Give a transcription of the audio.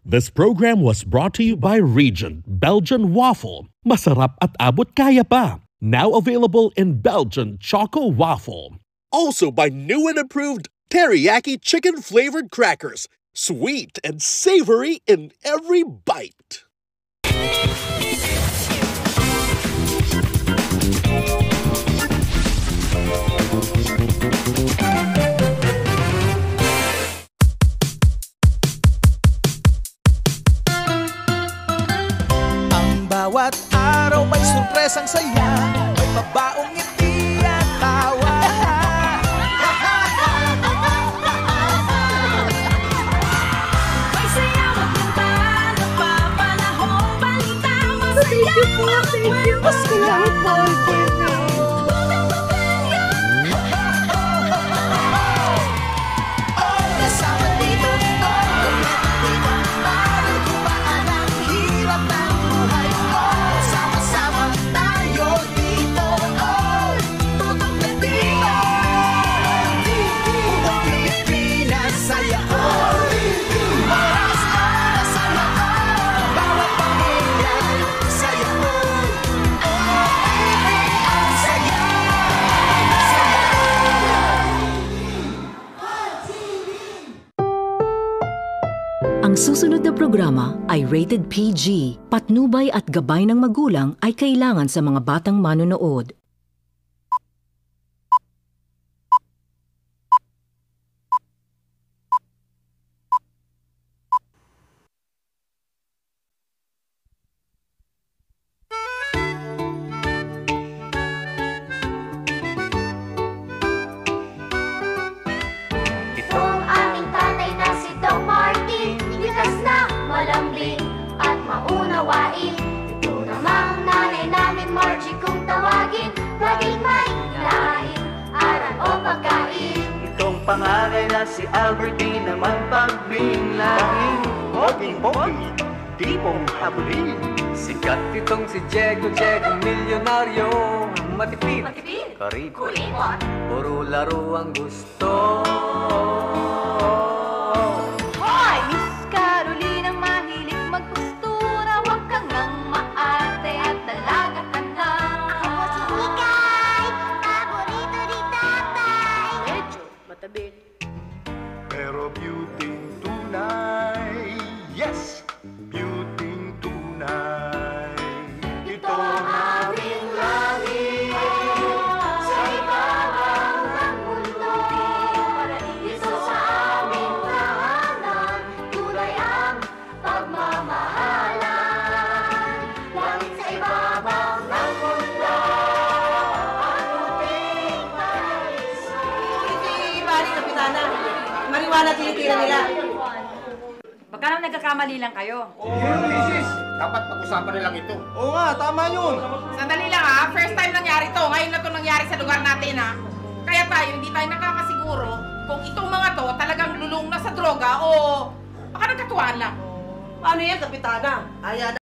This program was brought to you by Regent Belgian Waffle. Masarap at abot kaya pa. Now available in Belgian Choco Waffle. Also by new and improved teriyaki chicken flavored crackers. Sweet and savory in every bite. Bawat araw may surpresang saya, may pabaong ngiti at tawa. May sayaw at kanta, napapanahong balita, masaya at kwento. Masaya at kwento. Kasama dito, dito, para gumaan ang hirap ng buhay ko. Sama-sama tayo dito, tutok na dito. Buong Pilipinas, saya ko. Oras para sa lahat, bawat pamilya, saya ko. Ang saya, Ang susunod na programa ay rated PG. Patnubay at gabay ng magulang ay kailangan sa mga batang manonood. Itong aming tatay na si Doc Martin, likas na, malambing at maunawain. Ito namang nanay namin Margie kung tawagin, laging may lain, aral o pagkain. Itong pangalan na si Albertine naman pagbinlangin. Boging-boging, tipong habulin. Sikat itong si Diego, milyonaryo. Matipid, karib, Kulimot, puro laro ang gusto. hoy! Miss Caroline ang mahilig magpostura, huwag kang ngang maarte at dalaga ka na. Ako po si Hikay, paborito ni tatay. Medyo matabi. Pero beauty tunay, yes, beauty tunay. Ito ang aming langit sa ibabaw ng mundo. Ito sa aming tahanan, tunay ang pagmamahalan. Langit sa ibabaw ng mundo, ang ating paraiso. Ibalik, Kapitana. Mariwala tinitira nila. Baka nang nagkakamali lang kayo. Dapat pag-usapan nilang ito. Oo nga, tama yun. Sandali lang ha, first time nangyari to. Ngayon na to nangyari sa lugar natin ha. Kaya tayo, hindi tayo nakakasiguro kung itong mga to talagang lulong na sa droga o baka nagkatuwaan lang. Paano yan, Kapitana? Ayan